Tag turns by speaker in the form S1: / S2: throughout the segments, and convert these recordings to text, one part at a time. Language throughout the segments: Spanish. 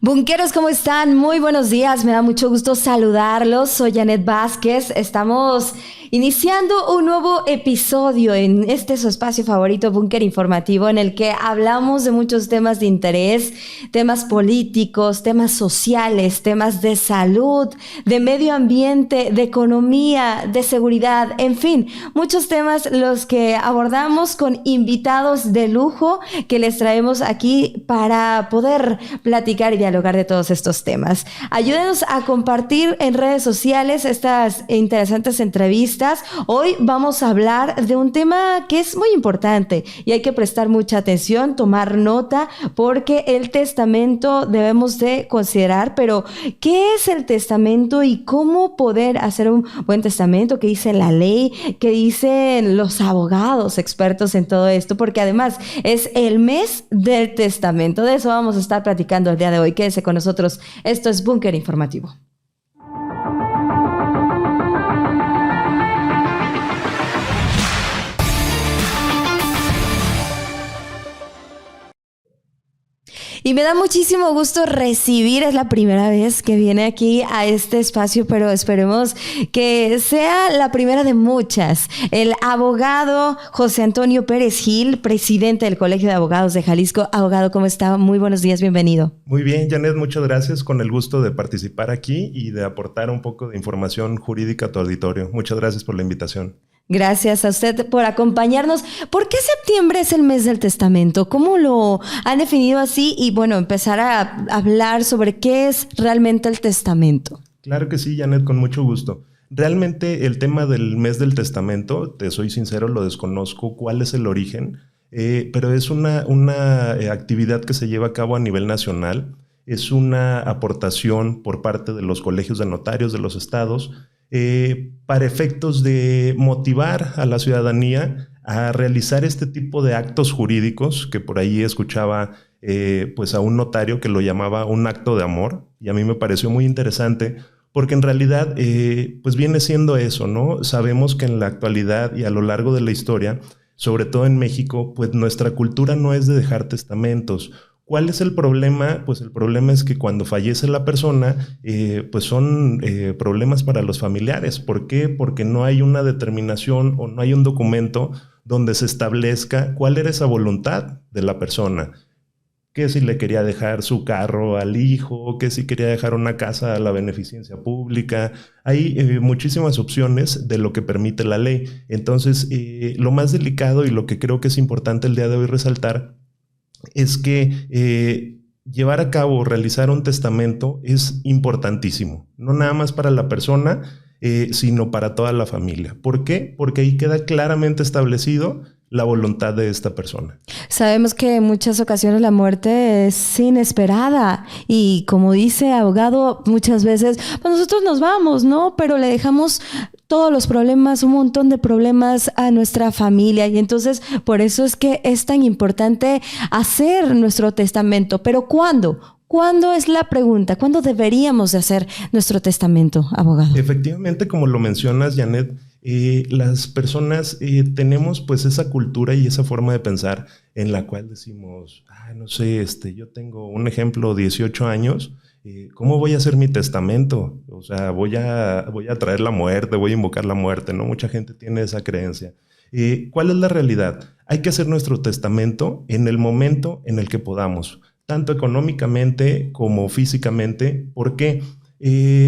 S1: Bunkeros, ¿cómo están? Muy buenos días, me da mucho gusto saludarlos. Soy Janet Vázquez. Estamos iniciando un nuevo episodio en su espacio favorito, Búnker Informativo, en el que hablamos de muchos temas de interés, temas políticos, temas sociales, temas de salud, de medio ambiente, de economía, de seguridad, en fin, muchos temas los que abordamos con invitados de lujo que les traemos aquí para poder platicar y dialogar de todos estos temas. Ayúdenos a compartir en redes sociales estas interesantes entrevistas. Hoy vamos a hablar de un tema que es muy importante y hay que prestar mucha atención, tomar nota, porque el testamento debemos de considerar. Pero, ¿qué es el testamento y cómo poder hacer un buen testamento? ¿Qué dice la ley? ¿Qué dicen los abogados expertos en todo esto? Porque además es el mes del testamento. De eso vamos a estar platicando el día de hoy. Quédese con nosotros. Esto es Búnker Informativo. Y me da muchísimo gusto recibir, es la primera vez que viene aquí a este espacio, pero esperemos que sea la primera de muchas. El abogado José Antonio Pérez Gil, presidente del Colegio de Abogados de Jalisco. Abogado, ¿cómo está? Muy buenos días, bienvenido.
S2: Muy bien, Janet, muchas gracias. Con el gusto de participar aquí y de aportar un poco de información jurídica a tu auditorio. Muchas gracias por la invitación.
S1: Gracias a usted por acompañarnos. ¿Por qué septiembre es el mes del testamento? ¿Cómo lo han definido así? Y bueno, empezar a hablar sobre qué es realmente el testamento.
S2: Claro que sí, Janet, con mucho gusto. Realmente el tema del mes del testamento, te soy sincero, lo desconozco cuál es el origen, pero es una actividad que se lleva a cabo a nivel nacional. Es una aportación por parte de los colegios de notarios de los estados, para efectos de motivar a la ciudadanía a realizar este tipo de actos jurídicos, que por ahí escuchaba pues a un notario que lo llamaba un acto de amor, y a mí me pareció muy interesante porque en realidad pues viene siendo eso, ¿no? Sabemos que en la actualidad y a lo largo de la historia, sobre todo en México, pues nuestra cultura no es de dejar testamentos. ¿Cuál es el problema? Pues el problema es que cuando fallece la persona, pues son problemas para los familiares. ¿Por qué? Porque no hay una determinación o no hay un documento donde se establezca cuál era esa voluntad de la persona. Que si le quería dejar su carro al hijo, que si quería dejar una casa a la beneficencia pública. Hay muchísimas opciones de lo que permite la ley. Entonces, lo más delicado y lo que creo que es importante el día de hoy resaltar es que llevar a cabo, realizar un testamento es importantísimo, no nada más para la persona, sino para toda la familia. ¿Por qué? Porque ahí queda claramente establecido la voluntad de esta persona.
S1: Sabemos que en muchas ocasiones la muerte es inesperada y, como dice abogado, muchas veces pues nosotros nos vamos, ¿no? Pero le dejamos todos los problemas, un montón de problemas a nuestra familia, y entonces por eso es que es tan importante hacer nuestro testamento. Pero ¿cuándo? ¿Cuándo es la pregunta? ¿Cuándo deberíamos de hacer nuestro testamento, abogado?
S2: Efectivamente, como lo mencionas, Janet, las personas tenemos pues esa cultura y esa forma de pensar en la cual decimos, no sé, yo tengo un ejemplo, 18 años, ¿cómo voy a hacer mi testamento? O sea, voy a traer la muerte, voy a invocar la muerte, ¿no? Mucha gente tiene esa creencia. ¿Cuál es la realidad? Hay que hacer nuestro testamento en el momento en el que podamos, tanto económicamente como físicamente. ¿Por qué?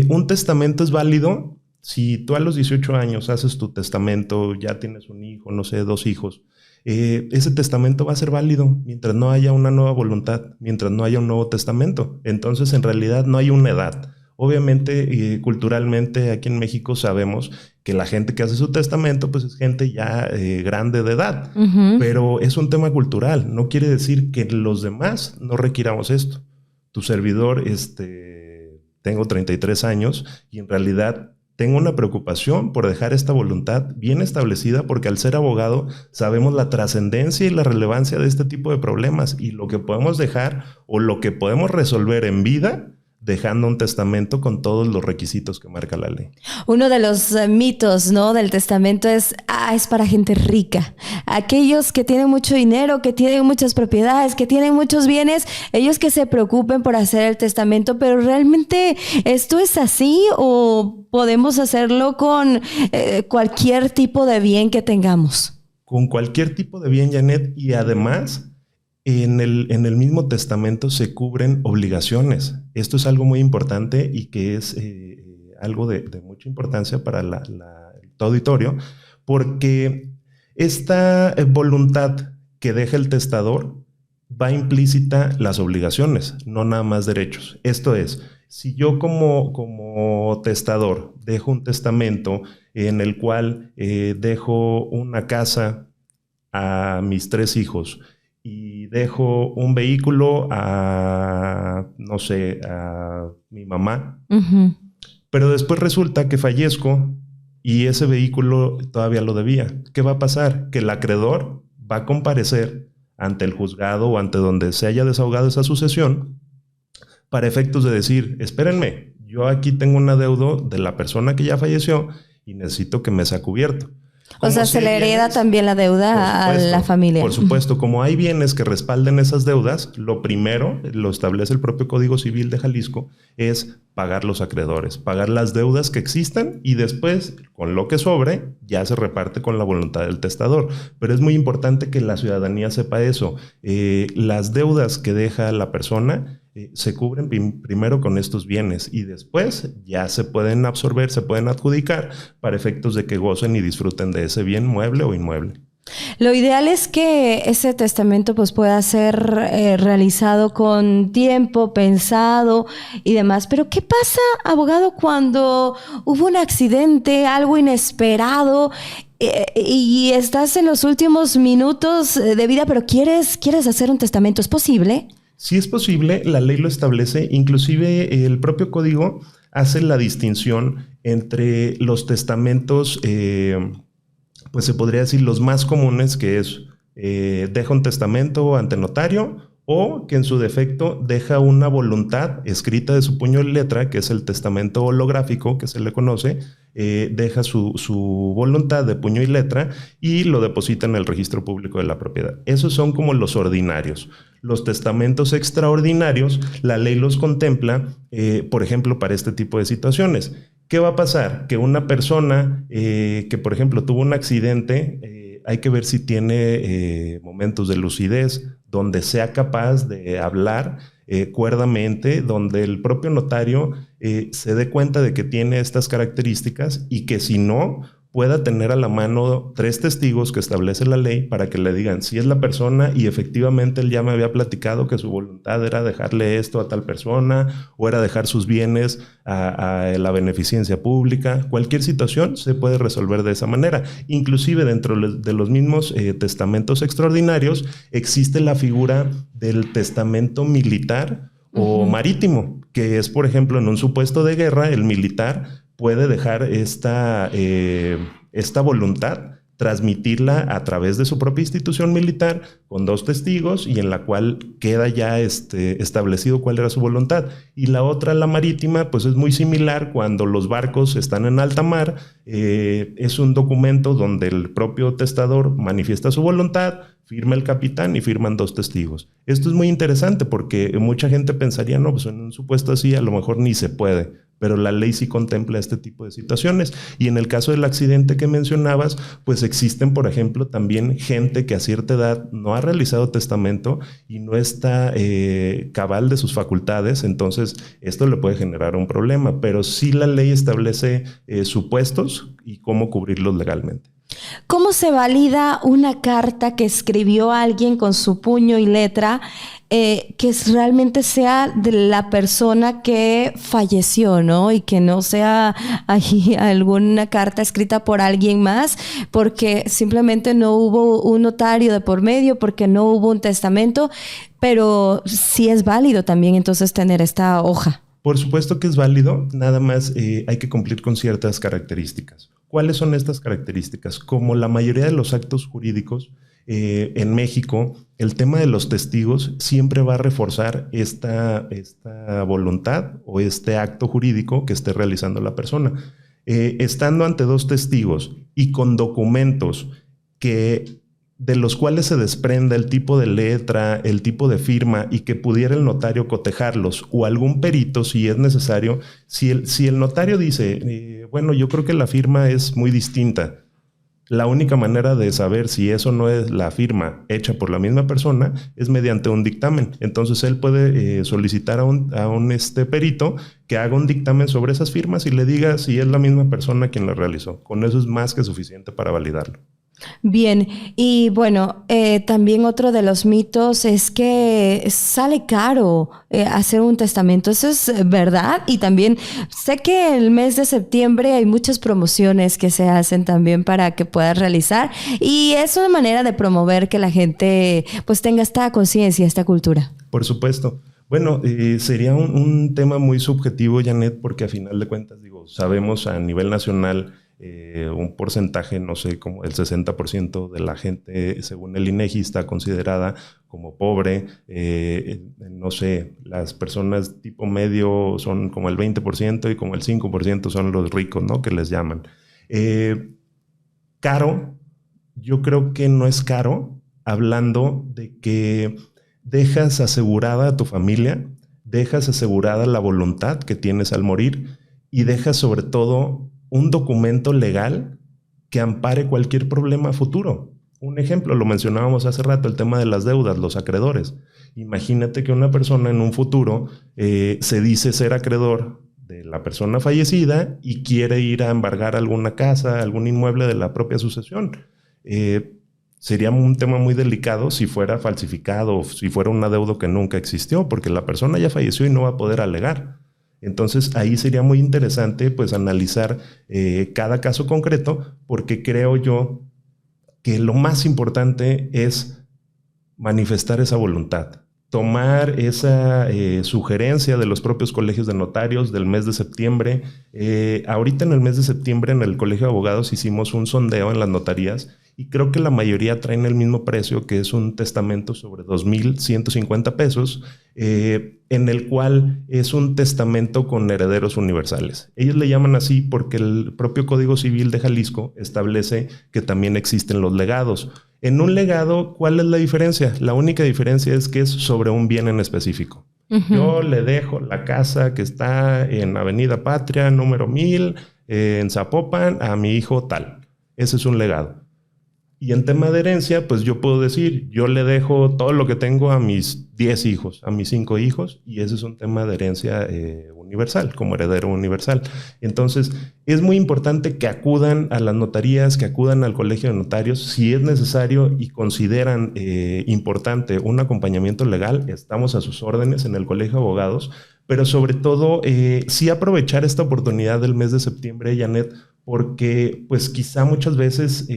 S2: Un testamento es válido si tú a los 18 años haces tu testamento, ya tienes un hijo, no sé, 2 hijos. Ese testamento va a ser válido mientras no haya una nueva voluntad, mientras no haya un nuevo testamento. Entonces, en realidad, no hay una edad. Obviamente, culturalmente, aquí en México sabemos que la gente que hace su testamento, pues es gente ya grande de edad. Uh-huh. Pero es un tema cultural. No quiere decir que los demás no requiramos esto. Tu servidor, tengo 33 años y en realidad tengo una preocupación por dejar esta voluntad bien establecida, porque al ser abogado sabemos la trascendencia y la relevancia de este tipo de problemas y lo que podemos dejar o lo que podemos resolver en vida dejando un testamento con todos los requisitos que marca la ley.
S1: Uno de los mitos, ¿no?, del testamento es para gente rica. Aquellos que tienen mucho dinero, que tienen muchas propiedades, que tienen muchos bienes, ellos que se preocupen por hacer el testamento, pero ¿realmente esto es así o podemos hacerlo con cualquier tipo de bien que tengamos?
S2: Con cualquier tipo de bien, Janet, y además en el mismo testamento se cubren obligaciones. Esto es algo muy importante y que es algo de mucha importancia para tu auditorio, porque esta voluntad que deja el testador va implícita las obligaciones, no nada más derechos. Esto es, si yo como testador dejo un testamento en el cual dejo una casa a mis 3 hijos y dejo un vehículo a mi mamá, pero después resulta que fallezco y ese vehículo todavía lo debía. ¿Qué va a pasar? Que el acreedor va a comparecer ante el juzgado o ante donde se haya desahogado esa sucesión para efectos de decir, espérenme, yo aquí tengo un adeudo de la persona que ya falleció y necesito que me sea cubierto.
S1: O sea, se le hereda también la deuda a la familia.
S2: Por supuesto, como hay bienes que respalden esas deudas, lo primero, lo establece el propio Código Civil de Jalisco, es pagar los acreedores, pagar las deudas que existan y después, con lo que sobre, ya se reparte con la voluntad del testador. Pero es muy importante que la ciudadanía sepa eso. Las deudas que deja la persona se cubren primero con estos bienes y después ya se pueden absorber, se pueden adjudicar para efectos de que gocen y disfruten de ese bien mueble o inmueble.
S1: Lo ideal es que ese testamento pues pueda ser realizado con tiempo, pensado y demás. Pero ¿qué pasa, abogado, cuando hubo un accidente, algo inesperado y estás en los últimos minutos de vida, pero quieres hacer un testamento? ¿Es posible?
S2: Sí es posible, la ley lo establece, inclusive el propio código hace la distinción entre los testamentos, pues se podría decir los más comunes, que es deja un testamento ante notario o que en su defecto deja una voluntad escrita de su puño y letra, que es el testamento holográfico que se le conoce, deja su voluntad de puño y letra y lo deposita en el registro público de la propiedad. Esos son como los ordinarios. Los testamentos extraordinarios, la ley los contempla, por ejemplo, para este tipo de situaciones. ¿Qué va a pasar? Que una persona que, por ejemplo, tuvo un accidente, hay que ver si tiene momentos de lucidez, donde sea capaz de hablar cuerdamente, donde el propio notario se dé cuenta de que tiene estas características y que si no, pueda tener a la mano 3 testigos que establece la ley para que le digan si es la persona y efectivamente él ya me había platicado que su voluntad era dejarle esto a tal persona o era dejar sus bienes a la beneficencia pública. Cualquier situación se puede resolver de esa manera. Inclusive dentro de los mismos testamentos extraordinarios existe la figura del testamento militar o marítimo, que es, por ejemplo, en un supuesto de guerra, el militar puede dejar esta voluntad, transmitirla a través de su propia institución militar con 2 testigos y en la cual queda ya establecido cuál era su voluntad. Y la otra, la marítima, pues es muy similar cuando los barcos están en alta mar. Es un documento donde el propio testador manifiesta su voluntad, firma el capitán y firman 2 testigos. Esto es muy interesante porque mucha gente pensaría, no, pues en un supuesto así a lo mejor ni se puede. Pero la ley sí contempla este tipo de situaciones. Y en el caso del accidente que mencionabas, pues existen, por ejemplo, también gente que a cierta edad no ha realizado testamento y no está cabal de sus facultades. Entonces, esto le puede generar un problema. Pero sí la ley establece supuestos y cómo cubrirlos legalmente.
S1: ¿Cómo se valida una carta que escribió alguien con su puño y letra que realmente sea de la persona que falleció, ¿no? Y que no sea ahí alguna carta escrita por alguien más porque simplemente no hubo un notario de por medio, porque no hubo un testamento, pero sí es válido también entonces tener esta hoja?
S2: Por supuesto que es válido, nada más hay que cumplir con ciertas características. ¿Cuáles son estas características? Como la mayoría de los actos jurídicos, en México, el tema de los testigos siempre va a reforzar esta voluntad o este acto jurídico que esté realizando la persona. Estando ante dos testigos y con documentos de los cuales se desprenda el tipo de letra, el tipo de firma y que pudiera el notario cotejarlos o algún perito si es necesario, si el notario dice, bueno, yo creo que la firma es muy distinta, la única manera de saber si eso no es la firma hecha por la misma persona es mediante un dictamen. Entonces él puede solicitar a un perito que haga un dictamen sobre esas firmas y le diga si es la misma persona quien la realizó. Con eso es más que suficiente para validarlo.
S1: Bien, y bueno, también otro de los mitos es que sale caro hacer un testamento. ¿Eso es verdad? Y también sé que el mes de septiembre hay muchas promociones que se hacen también para que puedas realizar, y es una manera de promover que la gente pues tenga esta conciencia, esta cultura.
S2: Por supuesto. Bueno, sería un tema muy subjetivo, Janet, porque a final de cuentas, sabemos a nivel nacional un porcentaje, no sé, como el 60% de la gente, según el INEGI, está considerada como pobre. No sé, las personas tipo medio son como el 20% y como el 5% son los ricos, ¿no? Que les llaman. Caro, yo creo que no es caro, hablando de que dejas asegurada a tu familia, dejas asegurada la voluntad que tienes al morir y dejas sobre todo un documento legal que ampare cualquier problema futuro. Un ejemplo, lo mencionábamos hace rato, el tema de las deudas, los acreedores. Imagínate que una persona en un futuro se dice ser acreedor de la persona fallecida y quiere ir a embargar alguna casa, algún inmueble de la propia sucesión. Sería un tema muy delicado si fuera falsificado, si fuera un adeudo que nunca existió, porque la persona ya falleció y no va a poder alegar. Entonces ahí sería muy interesante pues analizar cada caso concreto, porque creo yo que lo más importante es manifestar esa voluntad, tomar esa sugerencia de los propios colegios de notarios del mes de septiembre. Ahorita en el mes de septiembre en el Colegio de Abogados hicimos un sondeo en las notarías y creo que la mayoría traen el mismo precio, que es un testamento sobre 2,150 pesos, en el cual es un testamento con herederos universales. Ellos le llaman así porque el propio Código Civil de Jalisco establece que también existen los legados. En un legado, ¿cuál es la diferencia? La única diferencia es que es sobre un bien en específico. Yo le dejo la casa que está en Avenida Patria, número 1000, en Zapopan, a mi hijo tal. Ese es un legado. Y en tema de herencia, pues yo puedo decir, yo le dejo todo lo que tengo a mis 10 hijos, a mis 5 hijos, y ese es un tema de herencia universal, como heredero universal. Entonces, es muy importante que acudan a las notarías, que acudan al colegio de notarios. Si es necesario y consideran importante un acompañamiento legal, estamos a sus órdenes en el Colegio de Abogados, pero sobre todo, sí aprovechar esta oportunidad del mes de septiembre, Janet, porque pues quizá muchas veces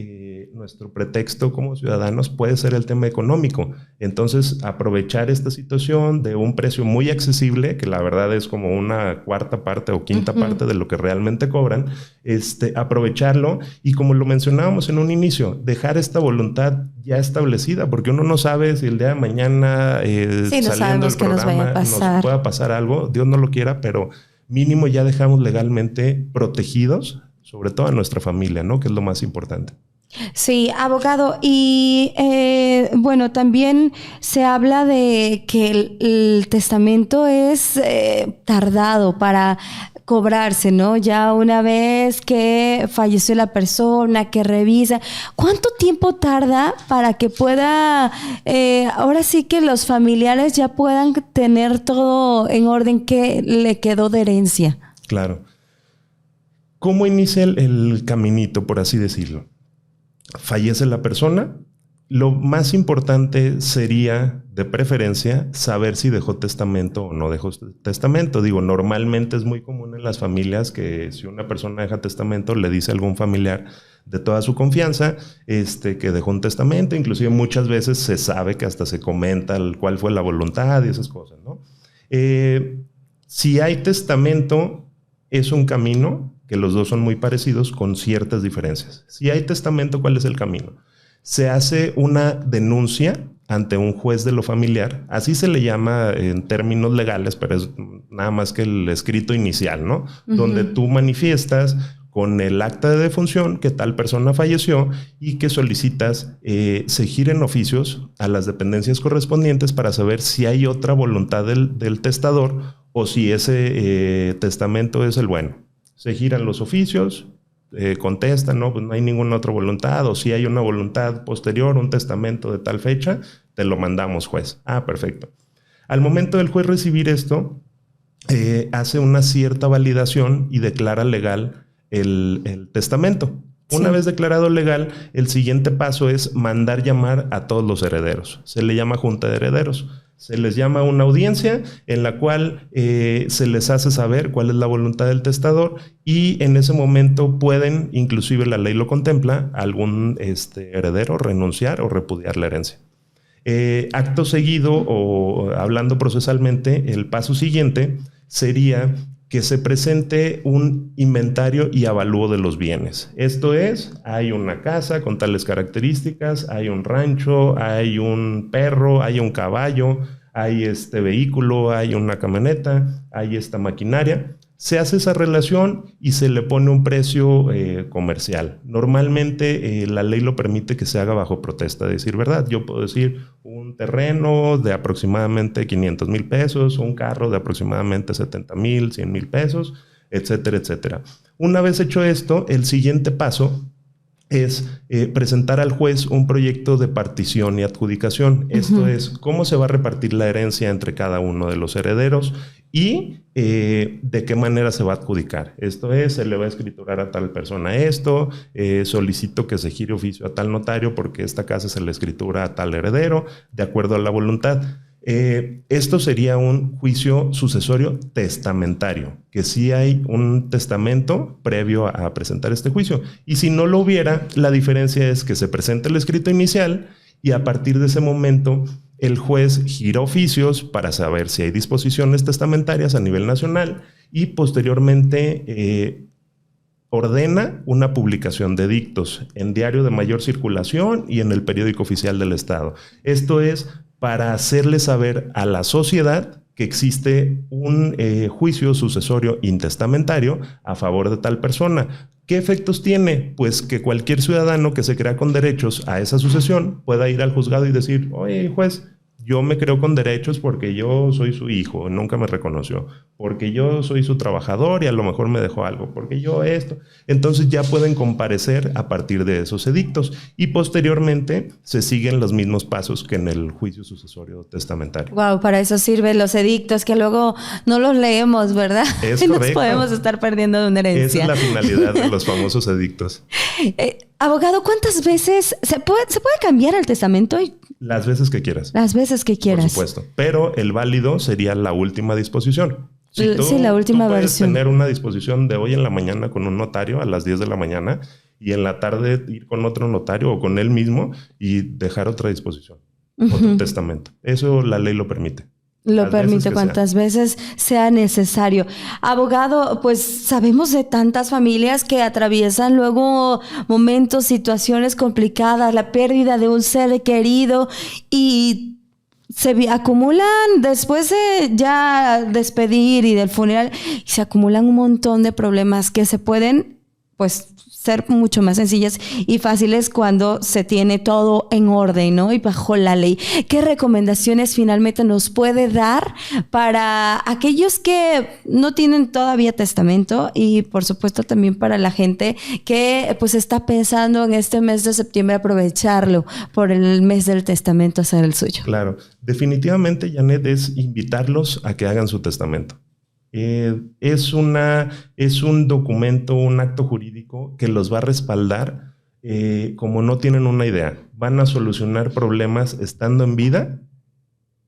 S2: nuestro pretexto como ciudadanos puede ser el tema económico. Entonces, aprovechar esta situación de un precio muy accesible, que la verdad es como una cuarta parte o quinta parte de lo que realmente cobran, aprovecharlo y, como lo mencionábamos en un inicio, dejar esta voluntad ya establecida, porque uno no sabe si el día de mañana saliendo del programa nos pueda pasar algo, Dios no lo quiera, pero mínimo ya dejamos legalmente protegidos, sobre todo a nuestra familia, ¿no? Que es lo más importante.
S1: Sí, abogado. Y bueno, también se habla de que el testamento es tardado para cobrarse, ¿no? Ya una vez que falleció la persona, que revisa. ¿Cuánto tiempo tarda para que pueda, ahora sí que los familiares ya puedan tener todo en orden que le quedó de herencia?
S2: Claro. ¿Cómo inicia el caminito, por así decirlo? Fallece la persona. Lo más importante sería, de preferencia, saber si dejó testamento o no dejó testamento. Normalmente es muy común en las familias que si una persona deja testamento, le dice a algún familiar de toda su confianza que dejó un testamento. Inclusive muchas veces se sabe que hasta se comenta cuál fue la voluntad y esas cosas, ¿no? Si hay testamento, es un camino que los dos son muy parecidos con ciertas diferencias. Si hay testamento, ¿cuál es el camino? se hace una denuncia ante un juez de lo familiar, así se le llama en términos legales, pero es nada más que el escrito inicial, ¿no? Donde tú manifiestas con el acta de defunción que tal persona falleció y que solicitas se giren oficios a las dependencias correspondientes para saber si hay otra voluntad del testador o si ese testamento es el bueno. Se giran los oficios, contestan, ¿no? Pues no hay ninguna otra voluntad, o si hay una voluntad posterior, un testamento de tal fecha, te lo mandamos, juez. Ah, perfecto. Al momento del juez recibir esto, hace una cierta validación y declara legal el testamento. Una vez declarado legal, el siguiente paso es mandar llamar a todos los herederos. Se le llama junta de herederos. Se les llama una audiencia en la cual se les hace saber cuál es la voluntad del testador y en ese momento pueden, inclusive la ley lo contempla, algún heredero renunciar o repudiar la herencia. Acto seguido o hablando procesalmente, el paso siguiente sería que se presente un inventario y avalúo de los bienes. Esto es, hay una casa con tales características, hay un rancho, hay un perro, hay un caballo, hay este vehículo, hay una camioneta, hay esta maquinaria. Se hace esa relación y se le pone un precio comercial. Normalmente la ley lo permite que se haga bajo protesta de decir verdad. Yo puedo decir un terreno de aproximadamente 500 mil pesos, un carro de aproximadamente 70 mil, 100 mil pesos, etcétera, etcétera. Una vez hecho esto, el siguiente paso es presentar al juez un proyecto de partición y adjudicación. Esto es cómo se va a repartir la herencia entre cada uno de los herederos y de qué manera se va a adjudicar. Esto es, se le va a escriturar a tal persona esto, solicito que se gire oficio a tal notario porque esta casa se le escritura a tal heredero, de acuerdo a la voluntad. Esto sería un juicio sucesorio testamentario, que sí hay un testamento previo a presentar este juicio. Y si no lo hubiera, la diferencia es que se presenta el escrito inicial y a partir de ese momento el juez gira oficios para saber si hay disposiciones testamentarias a nivel nacional y posteriormente ordena una publicación de dictos en diario de mayor circulación y en el periódico oficial del Estado. Esto es para hacerle saber a la sociedad que existe un juicio sucesorio intestamentario a favor de tal persona. ¿Qué efectos tiene? Pues que cualquier ciudadano que se crea con derechos a esa sucesión pueda ir al juzgado y decir, oye, juez, yo me creo con derechos porque yo soy su hijo, nunca me reconoció, porque yo soy su trabajador y a lo mejor me dejó algo, porque yo esto. Entonces ya pueden comparecer a partir de esos edictos y posteriormente se siguen los mismos pasos que en el juicio sucesorio testamentario.
S1: Wow, para eso sirven los edictos que luego no los leemos, ¿verdad?
S2: Es
S1: y
S2: correcto.
S1: Nos podemos estar perdiendo de una herencia.
S2: Esa es la finalidad de los famosos edictos.
S1: Abogado, ¿cuántas veces se puede cambiar el testamento?
S2: Las veces que quieras.
S1: Las veces que quieras.
S2: Por supuesto. Pero el válido sería la última disposición. Si
S1: sí, la última
S2: tú puedes
S1: versión.
S2: Tener una disposición de hoy en la mañana con un notario a las 10 de la mañana y en la tarde ir con otro notario o con él mismo y dejar otra disposición, otro testamento. Eso la ley lo permite.
S1: Lo permite cuantas veces sea necesario. Abogado, pues sabemos de tantas familias que atraviesan luego momentos, situaciones complicadas, la pérdida de un ser querido y se acumulan después de ya despedir y del funeral, y se acumulan un montón de problemas que se pueden, pues, ser mucho más sencillas y fáciles cuando se tiene todo en orden, ¿no? Y bajo la ley. ¿Qué recomendaciones finalmente nos puede dar para aquellos que no tienen todavía testamento y por supuesto también para la gente que pues está pensando en este mes de septiembre aprovecharlo por el mes del testamento, hacer el suyo?
S2: Claro. Definitivamente, Janet, es invitarlos a que hagan su testamento. Es un documento, un acto jurídico que los va a respaldar como no tienen una idea. Van a solucionar problemas estando en vida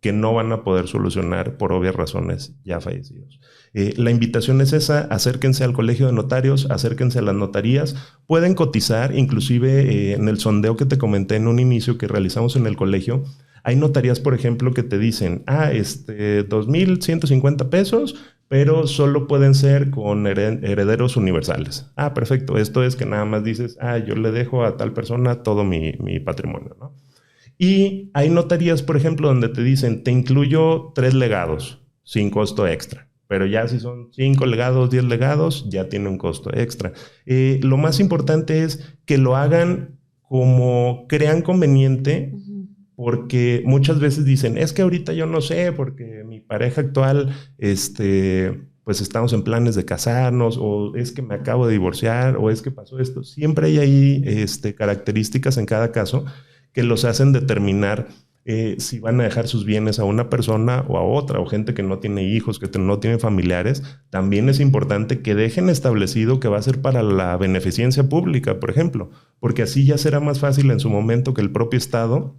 S2: que no van a poder solucionar por obvias razones ya fallecidos. La invitación es esa: acérquense al colegio de notarios, acérquense a las notarías, pueden cotizar, inclusive en el sondeo que te comenté en un inicio que realizamos en el colegio. Hay notarías, por ejemplo, que te dicen, 2,150 pesos, pero solo pueden ser con herederos universales. Ah, perfecto. Esto es que nada más dices, yo le dejo a tal persona todo mi patrimonio, ¿no? Y hay notarías, por ejemplo, donde te dicen, te incluyo 3 legados sin costo extra. Pero ya si son 5 legados, 10 legados, ya tiene un costo extra. Lo más importante es que lo hagan como crean conveniente, porque muchas veces dicen, es que ahorita yo no sé, porque mi pareja actual, pues estamos en planes de casarnos, o es que me acabo de divorciar, o es que pasó esto. Siempre hay ahí características en cada caso que los hacen determinar si van a dejar sus bienes a una persona o a otra, o gente que no tiene hijos, que no tiene familiares. También es importante que dejen establecido que va a ser para la beneficencia pública, por ejemplo, porque así ya será más fácil en su momento que el propio Estado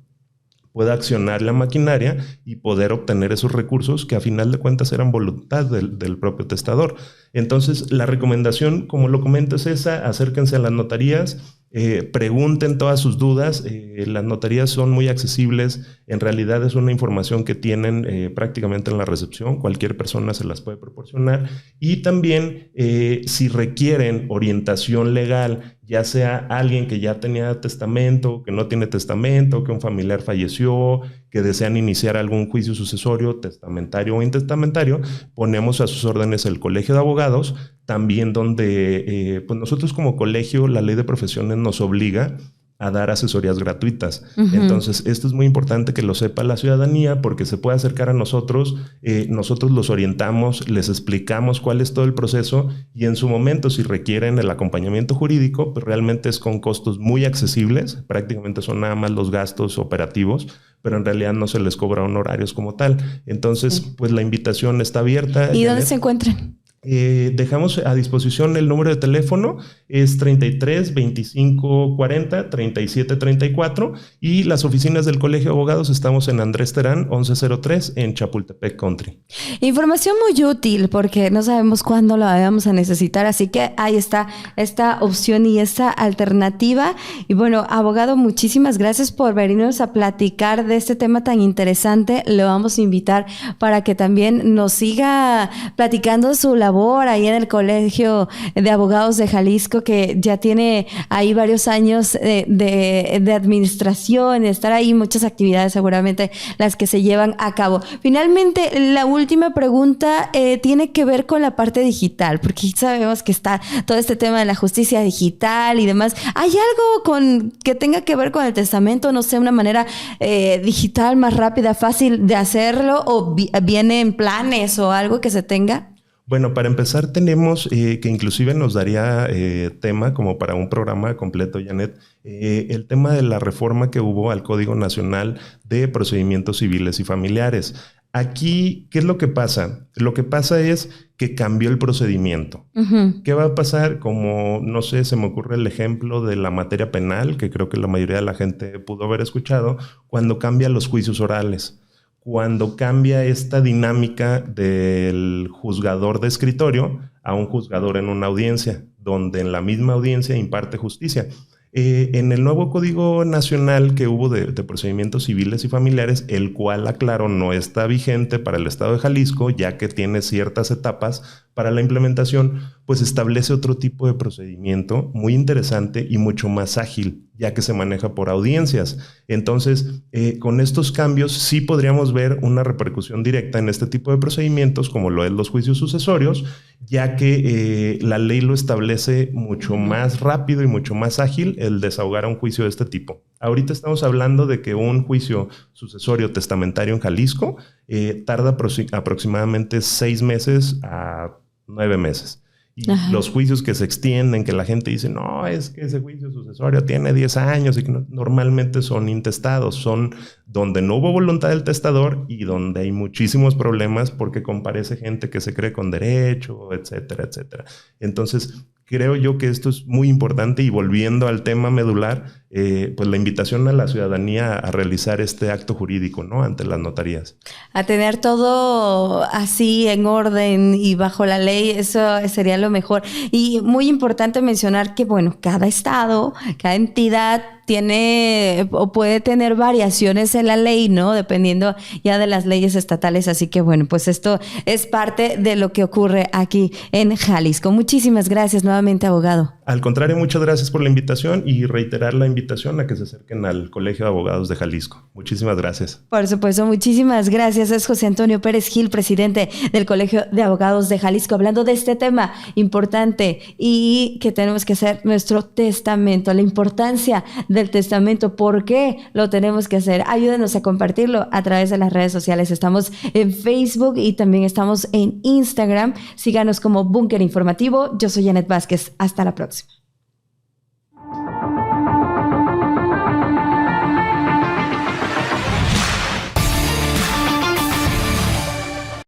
S2: pueda accionar la maquinaria y poder obtener esos recursos que a final de cuentas eran voluntad del propio testador. Entonces, la recomendación, como lo comento, es esa: acérquense a las notarías, pregunten todas sus dudas. Las notarías son muy accesibles. En realidad es una información que tienen prácticamente en la recepción. Cualquier persona se las puede proporcionar. Y también, si requieren orientación legal, ya sea alguien que ya tenía testamento, que no tiene testamento, que un familiar falleció, que desean iniciar algún juicio sucesorio, testamentario o intestamentario, ponemos a sus órdenes el Colegio de Abogados, también donde pues nosotros como colegio, la ley de profesiones nos obliga a dar asesorías gratuitas. Entonces, esto es muy importante que lo sepa la ciudadanía, porque se puede acercar a nosotros, nosotros los orientamos, les explicamos cuál es todo el proceso, y en su momento, si requieren el acompañamiento jurídico, pues realmente es con costos muy accesibles, prácticamente son nada más los gastos operativos, pero en realidad no se les cobra honorarios como tal. Entonces, pues la invitación está abierta.
S1: ¿Y dónde se encuentran?
S2: Dejamos a disposición el número de teléfono, es 33 25 40 37 34, y las oficinas del Colegio de Abogados estamos en Andrés Terán 1103 en Chapultepec Country.
S1: Información muy útil, porque no sabemos cuándo la vayamos a necesitar, así que ahí está esta opción y esta alternativa. Y bueno, abogado, muchísimas gracias por venirnos a platicar de este tema tan interesante. Le vamos a invitar para que también nos siga platicando su labor ahí en el Colegio de Abogados de Jalisco, que ya tiene ahí varios años de administración, de estar ahí, muchas actividades seguramente las que se llevan a cabo. Finalmente, la última pregunta tiene que ver con la parte digital, porque sabemos que está todo este tema de la justicia digital y demás. ¿Hay algo que tenga que ver con el testamento? No sé, una manera digital más rápida, fácil de hacerlo, o viene en planes o algo que se tenga?
S2: Bueno, para empezar tenemos, que inclusive nos daría tema como para un programa completo, Janet, el tema de la reforma que hubo al Código Nacional de Procedimientos Civiles y Familiares. Aquí, ¿qué es lo que pasa? Lo que pasa es que cambió el procedimiento. ¿Qué va a pasar? Como, no sé, se me ocurre el ejemplo de la materia penal, que creo que la mayoría de la gente pudo haber escuchado, cuando cambia los juicios orales. Cuando cambia esta dinámica del juzgador de escritorio a un juzgador en una audiencia, donde en la misma audiencia imparte justicia. En el nuevo Código Nacional que hubo de procedimientos civiles y familiares, el cual, aclaro, no está vigente para el Estado de Jalisco, ya que tiene ciertas etapas para la implementación, pues establece otro tipo de procedimiento muy interesante y mucho más ágil, ya que se maneja por audiencias. Entonces, con estos cambios sí podríamos ver una repercusión directa en este tipo de procedimientos, como lo es los juicios sucesorios, ya que la ley lo establece mucho más rápido y mucho más ágil el desahogar a un juicio de este tipo. Ahorita estamos hablando de que un juicio sucesorio testamentario en Jalisco tarda aproximadamente 6 meses a 9 meses. Y los juicios que se extienden, que la gente dice, no, es que ese juicio sucesorio tiene 10 años, y que normalmente son intestados, son donde no hubo voluntad del testador y donde hay muchísimos problemas porque comparece gente que se cree con derecho, etcétera, etcétera. Entonces, creo yo que esto es muy importante, y volviendo al tema medular, pues la invitación a la ciudadanía a realizar este acto jurídico, ¿no? Ante las notarías.
S1: A tener todo así en orden y bajo la ley, eso sería lo mejor. Y muy importante mencionar que, bueno, cada estado, cada entidad tiene o puede tener variaciones en la ley, ¿no? Dependiendo ya de las leyes estatales. Así que, bueno, pues esto es parte de lo que ocurre aquí en Jalisco. Muchísimas gracias nuevamente, abogado.
S2: Al contrario, muchas gracias por la invitación y reiterar la invitación a que se acerquen al Colegio de Abogados de Jalisco. Muchísimas gracias.
S1: Por supuesto, muchísimas gracias. Es José Antonio Pérez Gil, presidente del Colegio de Abogados de Jalisco, hablando de este tema importante y que tenemos que hacer nuestro testamento, la importancia del testamento, por qué lo tenemos que hacer. Ayúdenos a compartirlo a través de las redes sociales. Estamos en Facebook y también estamos en Instagram. Síganos como Búnker Informativo. Yo soy Janet Vázquez. Hasta la próxima.